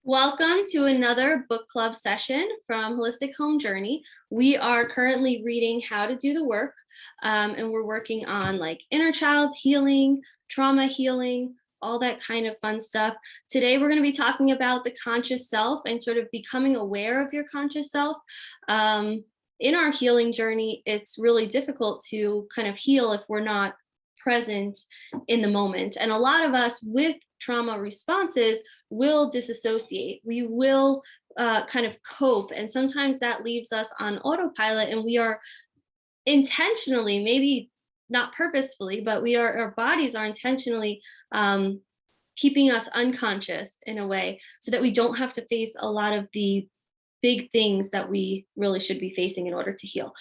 Welcome to another book club session from Holistic Home Journey. We are currently reading How to Do the Work, and we're working on like inner child healing, trauma healing, all that kind of fun stuff. Today, we're going to be talking about the conscious self and sort of becoming aware of your conscious self. In our healing journey, it's really difficult to kind of heal if we're not present in the moment. And a lot of us with trauma responses will disassociate. We will kind of cope. And sometimes that leaves us on autopilot and we are intentionally, maybe not purposefully, but our bodies are intentionally keeping us unconscious in a way so that we don't have to face a lot of the big things that we really should be facing in order to heal.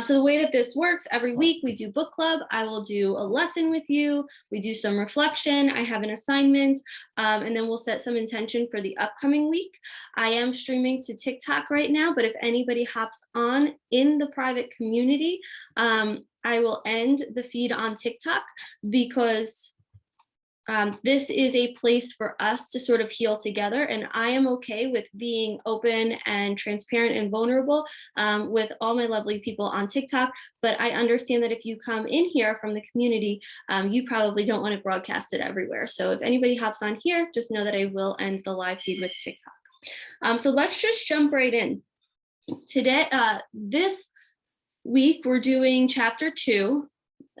So the way that this works, every week we do book club. I will do a lesson with you. We do some reflection. I have an assignment, and then we'll set some intention for the upcoming week. I am streaming to TikTok right now, but if anybody hops on in the private community, I will end the feed on TikTok because this is a place for us to sort of heal together. And I am okay with being open and transparent and vulnerable with all my lovely people on TikTok. But I understand that if you come in here from the community, you probably don't want to broadcast it everywhere. So if anybody hops on here, just know that I will end the live feed with TikTok. So let's just jump right in. Today, this week, we're doing chapter 2,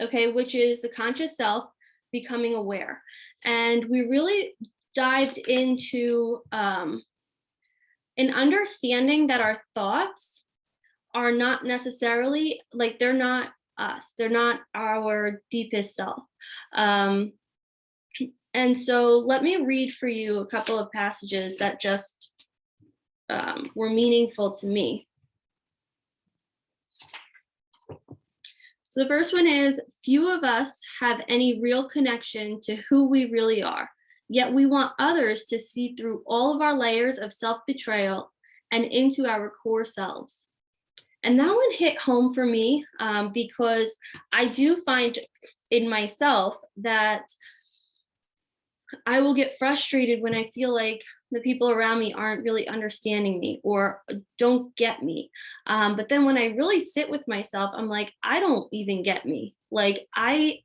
okay, which is the conscious self, becoming aware. And we really dived into an understanding that our thoughts are not necessarily, like, they're not us, they're not our deepest self. And so let me read for you a couple of passages that just were meaningful to me. So the first one is, few of us have any real connection to who we really are, yet we want others to see through all of our layers of self-betrayal and into our core selves. And that one hit home for me because I do find in myself that I will get frustrated when I feel like the people around me aren't really understanding me or don't get me. But then when I really sit with myself, I'm like, I don't even get me. Like I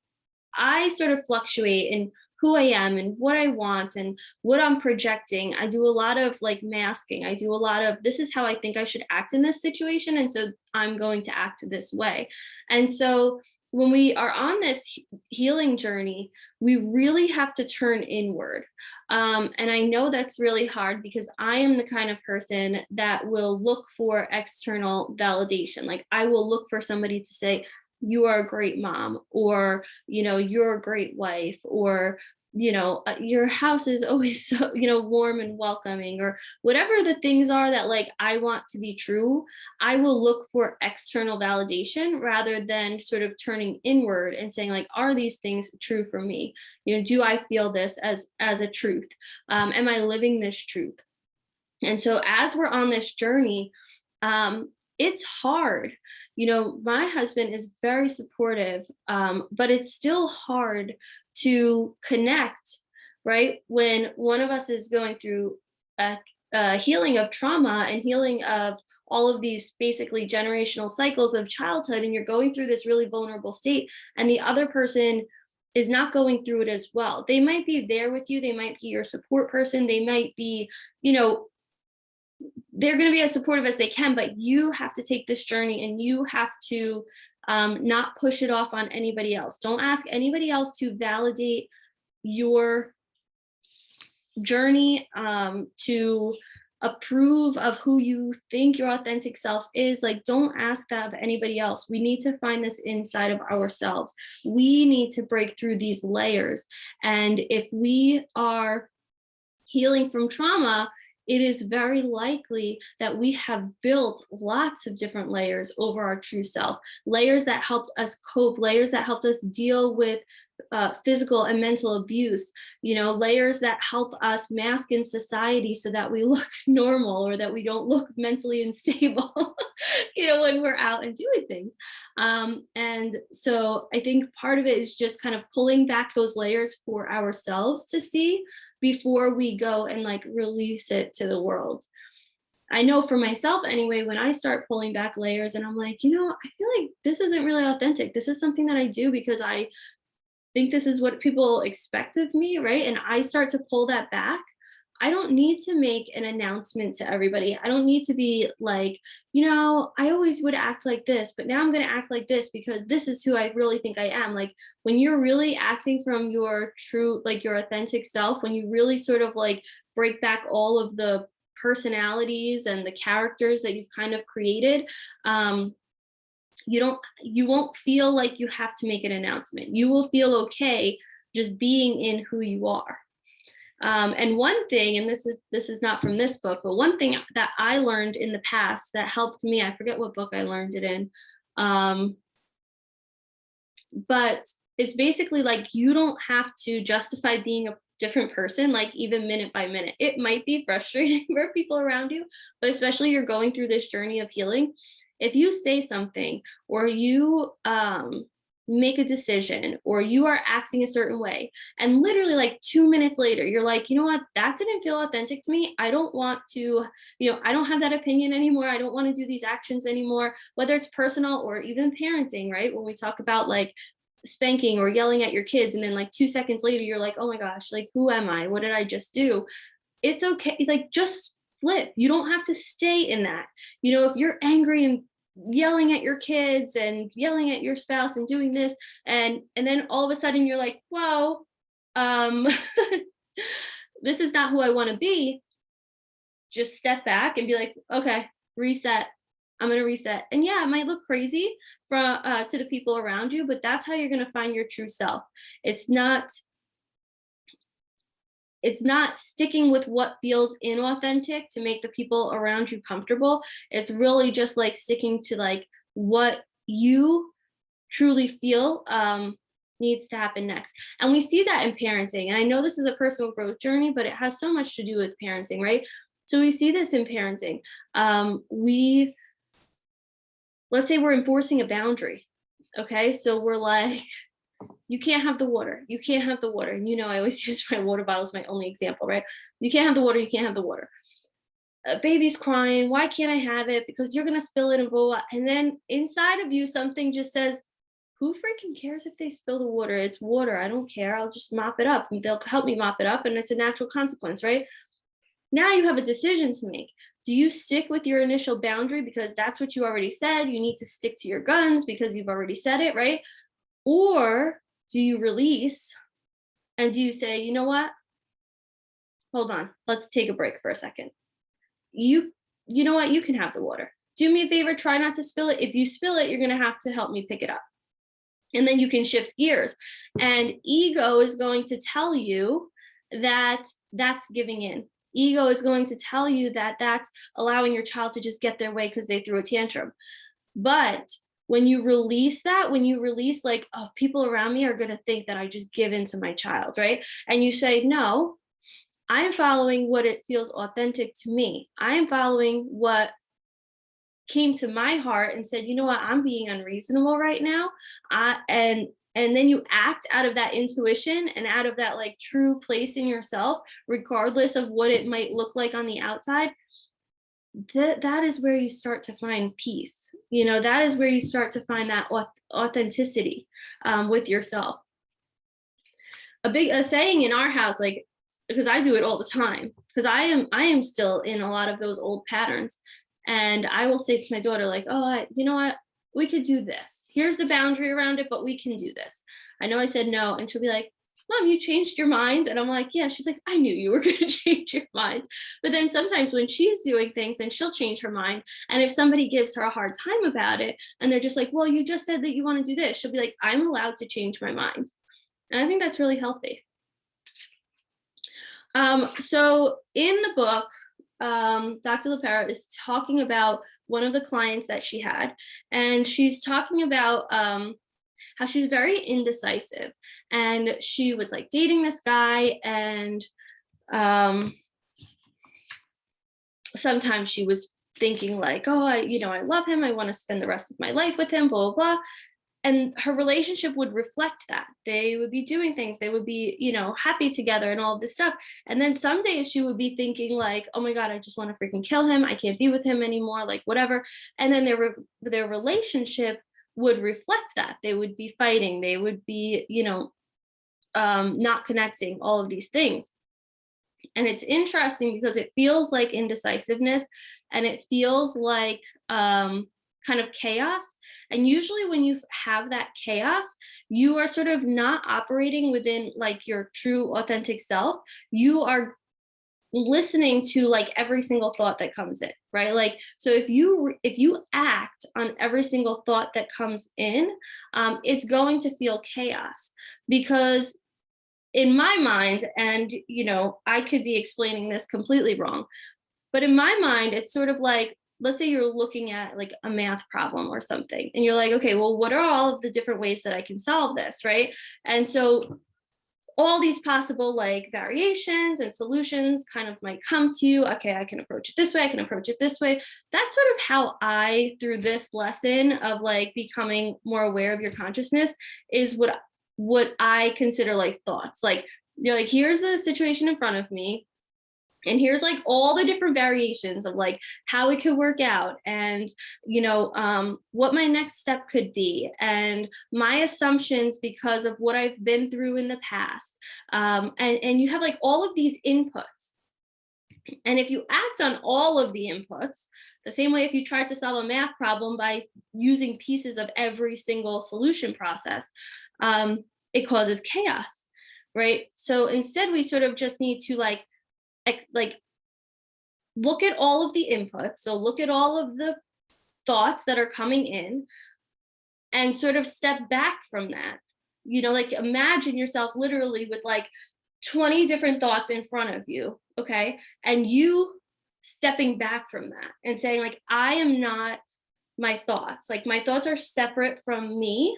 sort of fluctuate in who I am and what I want and what I'm projecting. I do a lot of like masking. I do a lot of, this is how I think I should act in this situation. And so I'm going to act this way. And so when we are on this healing journey, we really have to turn inward. And I know that's really hard because I am the kind of person that will look for external validation. Like I will look for somebody to say, you are a great mom, or, you're a great wife, or, your house is always so, warm and welcoming, or whatever the things are that like I want to be true. I will look for external validation rather than sort of turning inward and saying like, are these things true for me? Do I feel this as a truth? Am I living this truth? And so as we're on this journey, it's hard. My husband is very supportive, but it's still hard to connect, right? When one of us is going through a healing of trauma and healing of all of these basically generational cycles of childhood, and you're going through this really vulnerable state, and the other person is not going through it as well. They might be there with you. They might be your support person. They might be, they're going to be as supportive as they can, but you have to take this journey and you have to not push it off on anybody else. Don't ask anybody else to validate your journey, to approve of who you think your authentic self is. Like, don't ask that of anybody else. We need to find this inside of ourselves. We need to break through these layers. And if we are healing from trauma, it is very likely that we have built lots of different layers over our true self, layers that helped us cope, layers that helped us deal with physical and mental abuse, layers that help us mask in society so that we look normal or that we don't look mentally unstable. when we're out and doing things. And so I think part of it is just kind of pulling back those layers for ourselves to see before we go and like release it to the world. I know for myself anyway, when I start pulling back layers and I'm like, I feel like this isn't really authentic. This is something that I do because I think this is what people expect of me, right? And I start to pull that back. I don't need to make an announcement to everybody. I don't need to be like, I always would act like this, but now I'm going to act like this because this is who I really think I am. Like when you're really acting from your true, like your authentic self, when you really sort of like break back all of the personalities and the characters that you've kind of created, you won't feel like you have to make an announcement. You will feel okay just being in who you are. And one thing, and this is not from this book, but one thing that I learned in the past that helped me, I forget what book I learned it in, but it's basically like you don't have to justify being a different person, like even minute by minute. It might be frustrating for people around you, but especially you're going through this journey of healing. If you say something or you make a decision or you are acting a certain way and literally like 2 minutes later you're like, you know what, that didn't feel authentic to me. I don't want to, I don't have that opinion anymore. I don't want to do these actions anymore, whether it's personal or even parenting, right? When we talk about like spanking or yelling at your kids and then like 2 seconds later you're like, oh my gosh, like who am I, what did I just do? It's okay, like just flip. You don't have to stay in that. If you're angry and yelling at your kids and yelling at your spouse and doing this and then all of a sudden you're like, whoa, this is not who I want to be, just step back and be like, okay, reset. I'm going to reset. And yeah, it might look crazy to the people around you, but that's how you're going to find your true self. It's not sticking with what feels inauthentic to make the people around you comfortable. It's really just like sticking to like what you truly feel needs to happen next. And we see that in parenting. And I know this is a personal growth journey, but it has so much to do with parenting, right? So we see this in parenting. Let's say we're enforcing a boundary. Okay. So we're like, you can't have the water. You can't have the water. And I always use my water bottle as my only example, right? You can't have the water. You can't have the water. A baby's crying. Why can't I have it? Because you're going to spill it and blah, blah. And then inside of you, something just says, who freaking cares if they spill the water? It's water. I don't care. I'll just mop it up. They'll help me mop it up. And it's a natural consequence, right? Now you have a decision to make. Do you stick with your initial boundary because that's what you already said? You need to stick to your guns because you've already said it, right? Or do you release and do you say, you know what? Hold on. Let's take a break for a second. You know what? You can have the water. Do me a favor. Try not to spill it. If you spill it, you're going to have to help me pick it up. And then you can shift gears. And ego is going to tell you that that's giving in. Ego is going to tell you that that's allowing your child to just get their way because they threw a tantrum. But when you release that, like, oh, people around me are going to think that I just give in to my child, right? And you say, no, I'm following what it feels authentic to me. I'm following what came to my heart and said, you know what, I'm being unreasonable right now. And then you act out of that intuition and out of that like true place in yourself, regardless of what it might look like on the outside. That is where you start to find peace. That is where you start to find that authenticity with yourself. A big saying in our house, like, because I do it all the time, because I am still in a lot of those old patterns. And I will say to my daughter, like, oh, you know what? We could do this. Here's the boundary around it, but we can do this. I know I said no. And she'll be like, Mom, you changed your mind. And I'm like, yeah. She's like, I knew you were going to change your mind. But then sometimes when she's doing things, then she'll change her mind. And if somebody gives her a hard time about it, and they're just like, well, you just said that you want to do this, she'll be like, I'm allowed to change my mind. And I think that's really healthy. So in the book, Dr. LaPera is talking about one of the clients that she had, and she's talking about how she's very indecisive, and she was like dating this guy, and sometimes she was thinking like, oh, I love him. I want to spend the rest of my life with him, blah, blah, blah. And her relationship would reflect that. They would be doing things, they would be, happy together and all of this stuff. And then some days she would be thinking like, oh my God, I just want to freaking kill him. I can't be with him anymore, like whatever. And then their relationship would reflect that. They would be fighting, they would be, not connecting, all of these things. And it's interesting because it feels like indecisiveness, and it feels like kind of chaos. And usually when you have that chaos, you are sort of not operating within like your true authentic self. You are listening to like every single thought that comes in, right? Like, so if you act on every single thought that comes in, it's going to feel chaos. Because in my mind, and I could be explaining this completely wrong, but in my mind, it's sort of like, let's say you're looking at like a math problem or something, and you're like, okay, well, what are all of the different ways that I can solve this, right? And so all these possible like variations and solutions kind of might come to you. Okay, I can approach it this way, I can approach it this way. That's sort of how I, through this lesson of like becoming more aware of your consciousness, is what I consider like thoughts. Like, you're like, here's the situation in front of me, and here's like all the different variations of like how it could work out, and what my next step could be, and my assumptions because of what I've been through in the past, and you have like all of these inputs. And if you act on all of the inputs, the same way if you tried to solve a math problem by using pieces of every single solution process, it causes chaos, right? So instead, we sort of just need to like look at all of the inputs. So look at all of the thoughts that are coming in and sort of step back from that. Like imagine yourself literally with like 20 different thoughts in front of you, okay? And you stepping back from that and saying like, I am not my thoughts. Like my thoughts are separate from me.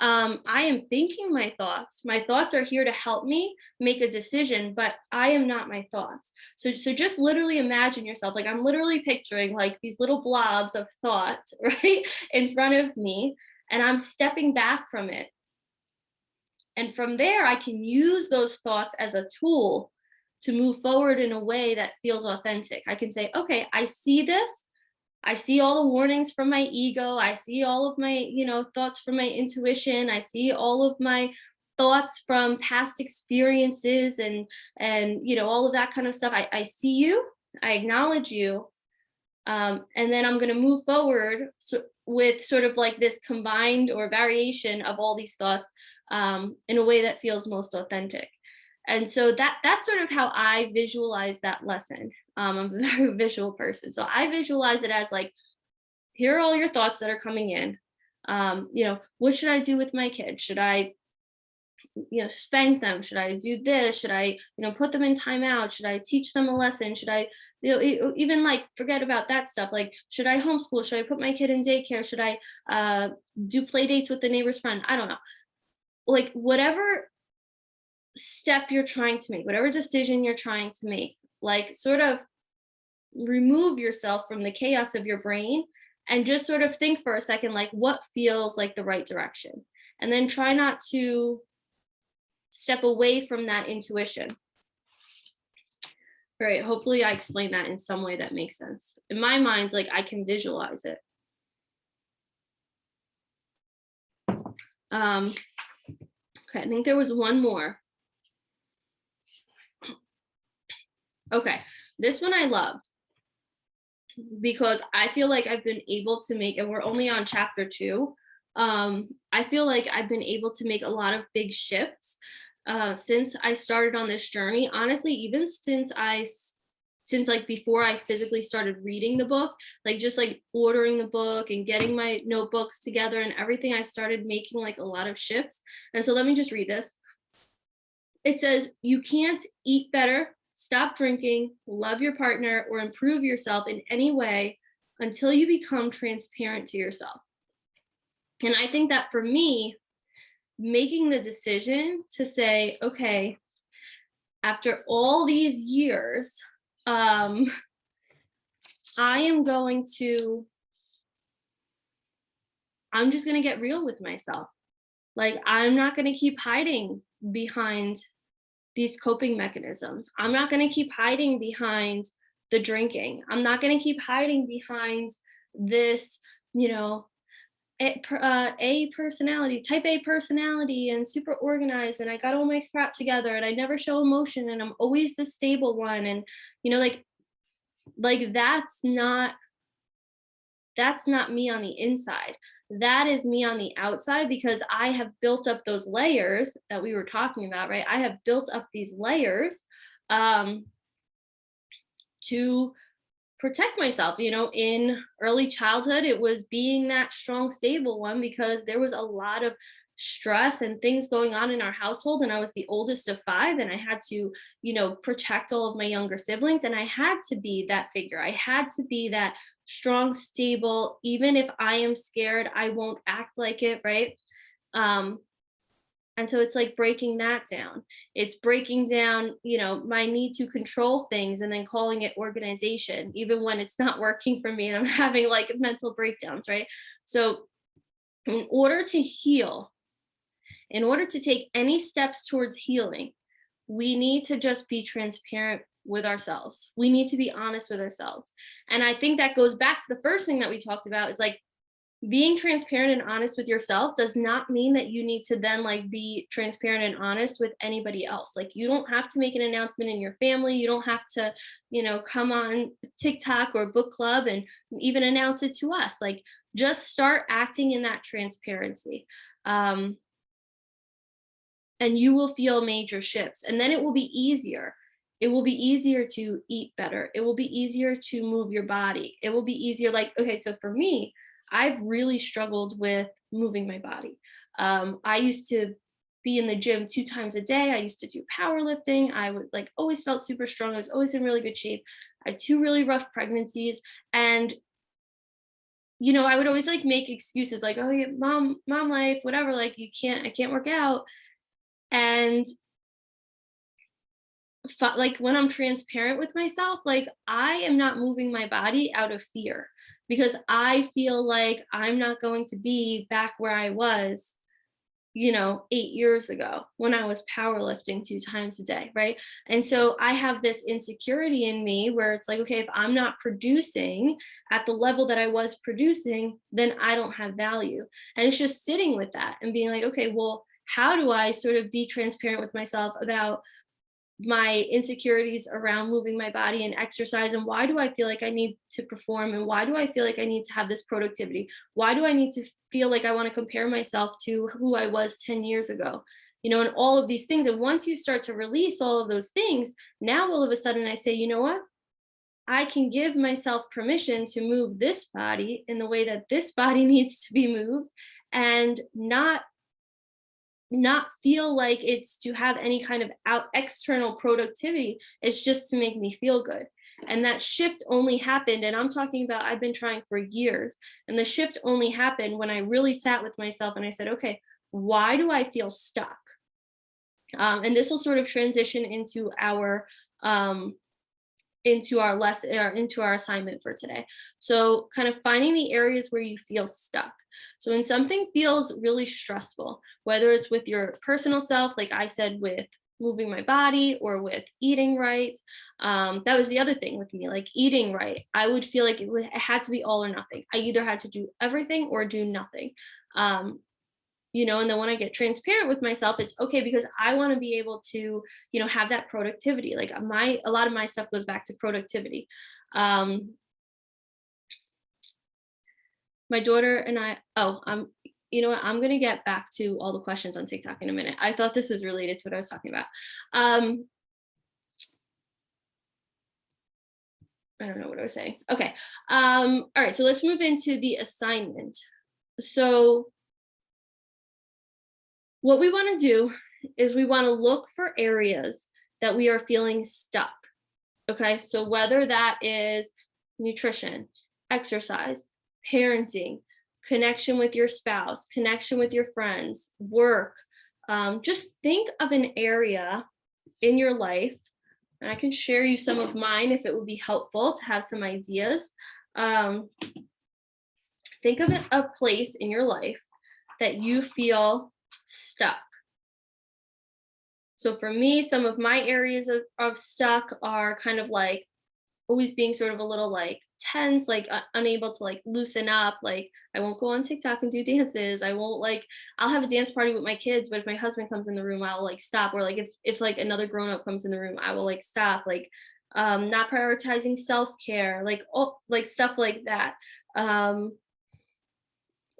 I am thinking my thoughts. My thoughts are here to help me make a decision, but I am not my thoughts. So just literally imagine yourself, like I'm literally picturing like these little blobs of thought, right, in front of me, and I'm stepping back from it. And from there, I can use those thoughts as a tool to move forward in a way that feels authentic. I can say, okay, I see this. I see all the warnings from my ego. I see all of my, thoughts from my intuition. I see all of my thoughts from past experiences and all of that kind of stuff. I see you, I acknowledge you. And then I'm going to move forward with sort of like this combined or variation of all these thoughts in a way that feels most authentic. And so that's sort of how I visualize that lesson. I'm a very visual person. So I visualize it as like, here are all your thoughts that are coming in. What should I do with my kids? Should I, spank them? Should I do this? Should I, put them in timeout? Should I teach them a lesson? Should I, even like forget about that stuff? Like, should I homeschool? Should I put my kid in daycare? Should I do play dates with the neighbor's friend? I don't know. Like whatever step you're trying to make, whatever decision you're trying to make, like sort of remove yourself from the chaos of your brain and just sort of think for a second, like what feels like the right direction. And then try not to step away from that intuition. All right, hopefully I explained that in some way that makes sense. In my mind, like I can visualize it. Okay, I think there was one more. Okay, this one I loved because I feel like I've been able to make, and we're only on chapter 2. I feel like I've been able to make a lot of big shifts since I started on this journey. Honestly, even since like before I physically started reading the book, like just like ordering the book and getting my notebooks together and everything, I started making like a lot of shifts. And so let me just read this. It says, you can't eat better, stop drinking, love your partner, or improve yourself in any way until you become transparent to yourself. And I think that for me, making the decision to say, okay, after all these years, I am going to, I'm just going to get real with myself. Like, I'm not going to keep hiding behind these coping mechanisms. I'm not going to keep hiding behind the drinking. I'm not going to keep hiding behind this, you know, A personality, type A personality, and super organized, and I got all my crap together, and I never show emotion, and I'm always the stable one, and like that's not me on the inside. That is me on the outside because I have built up those layers that we were talking about, right? I have built up these layers um, to protect myself. In early childhood, it was being that strong, stable one because there was a lot of stress and things going on in our household. And I was the oldest of five, and I had to, protect all of my younger siblings. And I had to be that figure. I had to be that strong, stable, even if I am scared, I won't act like it, right? Um, and so it's like breaking that down. It's breaking down, my need to control things and then calling it organization, even when it's not working for me and I'm having like mental breakdowns, right? So, in order to heal, in order to take any steps towards healing, we need to just be transparent with ourselves. We need to be honest with ourselves. And I think that goes back to the first thing that we talked about. It's like, being transparent and honest with yourself does not mean that you need to then like be transparent and honest with anybody else. Like, you don't have to make an announcement in your family. You don't have to, come on TikTok or book club and even announce it to us. Like, just start acting in that transparency. And you will feel major shifts. And then it will be easier. It will be easier to eat better. It will be easier to move your body. It will be easier. Like, okay, so for me, I've really struggled with moving my body. I used to be in the gym 2 times a day. I used to do powerlifting. I was like always felt super strong. I was always in really good shape. I had 2 really rough pregnancies. And I would always like make excuses like, oh yeah, mom life, whatever, like I can't work out. And like when I'm transparent with myself, like I am not moving my body out of fear because I feel like I'm not going to be back where I was, 8 years ago when I was powerlifting 2 times a day, right? And so I have this insecurity in me where it's like, okay, if I'm not producing at the level that I was producing, then I don't have value. And it's just sitting with that and being like, okay, well, how do I sort of be transparent with myself about my insecurities around moving my body and exercise, and why do I feel like I need to perform, and why do I feel like I need to have this productivity, why do I need to feel like I want to compare myself to who I was 10 years ago, and all of these things. And once you start to release all of those things, now all of a sudden I say, you know what, I can give myself permission to move this body in the way that this body needs to be moved, and not feel like it's to have any kind of external productivity. It's just to make me feel good. And that shift only happened, and I'm talking about I've been trying for years, and the shift only happened when I really sat with myself and I said, okay, why do I feel stuck? And this will sort of transition into our lesson or into our assignment for today. So kind of finding the areas where you feel stuck. So when something feels really stressful, whether it's with your personal self, like I said, with moving my body or with eating right, that was the other thing with me, like eating right. I would feel like it had to be all or nothing. I either had to do everything or do nothing. And then when I get transparent with myself, it's okay because I want to be able to, have that productivity. Like a lot of my stuff goes back to productivity. My daughter and I, you know what, I'm going to get back to all the questions on TikTok in a minute. I thought this was related to what I was talking about. I don't know what I was saying. Okay. All right. So let's move into the assignment. So what we want to do is we want to look for areas that we are feeling stuck. Okay. So whether that is nutrition, exercise, parenting, connection with your spouse, connection with your friends, work, just think of an area in your life And I can share you some of mine if it would be helpful to have some ideas. Um, think of a place in your life that you feel stuck. So for me, some of my areas of stuck are kind of like always being sort of a little like tense, like unable to like loosen up. Like I won't go on TikTok and do dances. I won't like, I'll have a dance party with my kids, but if my husband comes in the room, I'll like stop. Or like if like another grown up comes in the room, I will like stop. Like not prioritizing self-care, like like stuff like that. Um,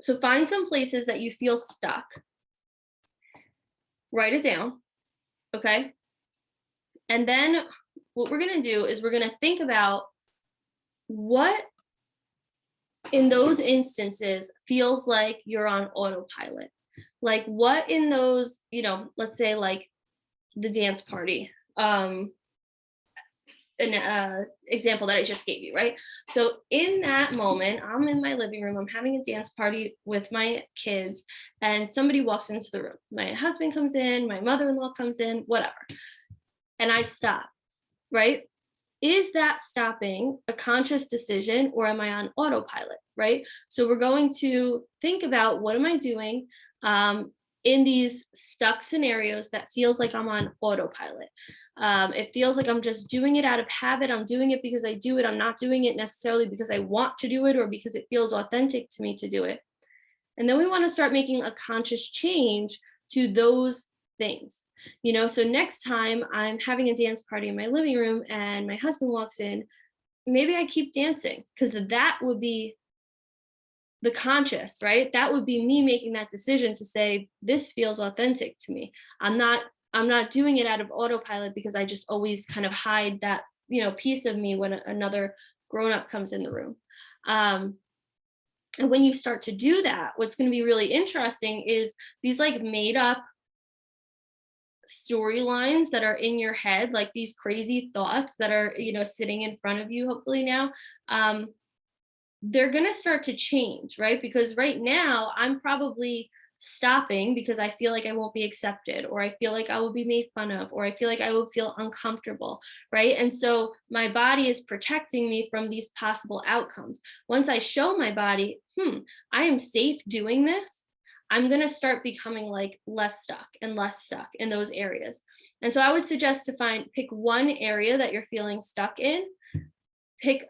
so find some places that you feel stuck. Write it down, okay? And then what we're gonna do is we're gonna think about what in those instances feels like you're on autopilot. Like what in those, let's say like the dance party, an example that I just gave you, right? So in that moment, I'm in my living room, I'm having a dance party with my kids, and somebody walks into the room. My husband comes in, my mother-in-law comes in, whatever. And I stop, right? Is that stopping a conscious decision or am I on autopilot, right? So we're going to think about what am I doing in these stuck scenarios that feels like I'm on autopilot. It feels like I'm just doing it out of habit. I'm doing it because I do it. I'm not doing it necessarily because I want to do it or because it feels authentic to me to do it. And then we want to start making a conscious change to those things. So next time I'm having a dance party in my living room and my husband walks in, maybe I keep dancing because that would be the conscious, right? That would be me making that decision to say, this feels authentic to me. I'm not doing it out of autopilot because I just always kind of hide that, piece of me when another grown up comes in the room. And when you start to do that, what's going to be really interesting is these like made up storylines that are in your head, like these crazy thoughts that are, sitting in front of you, hopefully now, they're going to start to change, right? Because right now I'm probably stopping because I feel like I won't be accepted, or I feel like I will be made fun of, or I feel like I will feel uncomfortable, right? And so my body is protecting me from these possible outcomes. Once I show my body, I am safe doing this, I'm going to start becoming like less stuck in those areas. And so I would suggest to pick one area that you're feeling stuck in, pick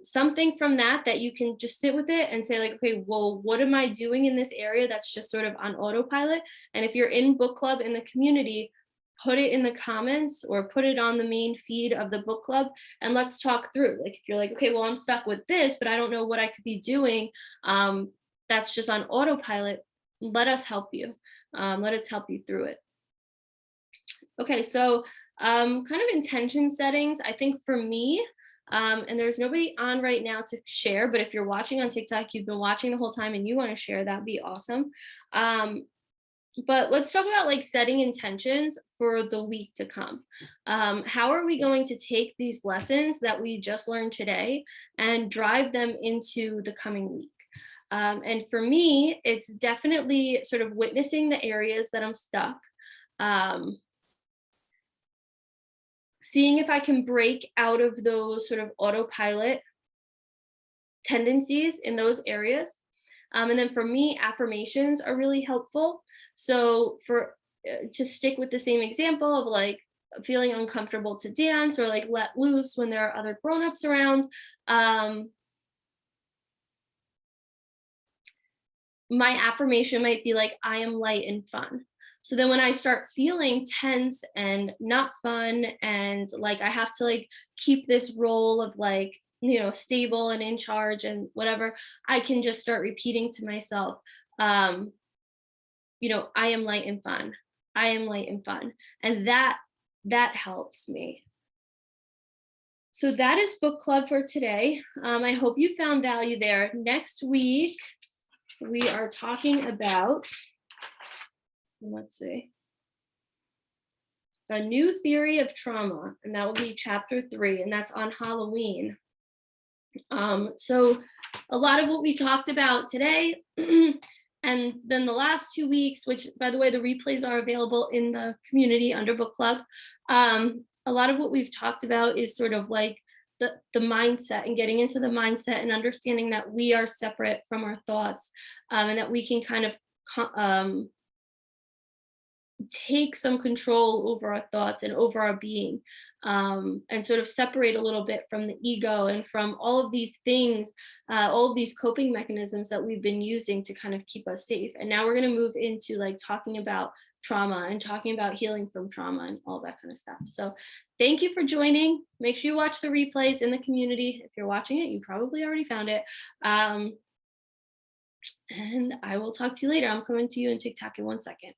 something from that you can just sit with it and say like, okay, well, what am I doing in this area that's just sort of on autopilot? And if you're in book club in the community, put it in the comments or put it on the main feed of the book club and let's talk through. Like if you're like, okay, well, I'm stuck with this, but I don't know what I could be doing, that's just on autopilot, let us help you. Let us help you through it. Okay, so kind of intention settings, I think for me, and there's nobody on right now to share, but if you're watching on TikTok, you've been watching the whole time and you want to share, that'd be awesome. But let's talk about like setting intentions for the week to come. How are we going to take these lessons that we just learned today and drive them into the coming week? And for me, it's definitely sort of witnessing the areas that I'm stuck. Seeing if I can break out of those sort of autopilot tendencies in those areas. And then for me, affirmations are really helpful. So to stick with the same example of like feeling uncomfortable to dance or like let loose when there are other grownups around, my affirmation might be like, I am light and fun. So then when I start feeling tense and not fun and like I have to like keep this role of like, stable and in charge and whatever, I can just start repeating to myself, I am light and fun. I am light and fun. And that helps me. So that is book club for today. I hope you found value there. Next week, we are talking about, let's see, a new theory of trauma, and that will be chapter 3, and that's on Halloween. So a lot of what we talked about today, and then the last 2 weeks, which by the way, the replays are available in the community under book club. A a lot of what we've talked about is sort of like the mindset and getting into the mindset and understanding that we are separate from our thoughts, and that we can kind of take some control over our thoughts and over our being, and sort of separate a little bit from the ego and from all of these things, all of these coping mechanisms that we've been using to kind of keep us safe. And now we're going to move into like talking about trauma and talking about healing from trauma and all that kind of stuff. So thank you for joining. Make sure you watch the replays in the community. If you're watching it, you probably already found it. And I will talk to you later. I'm coming to you in TikTok in 1 second.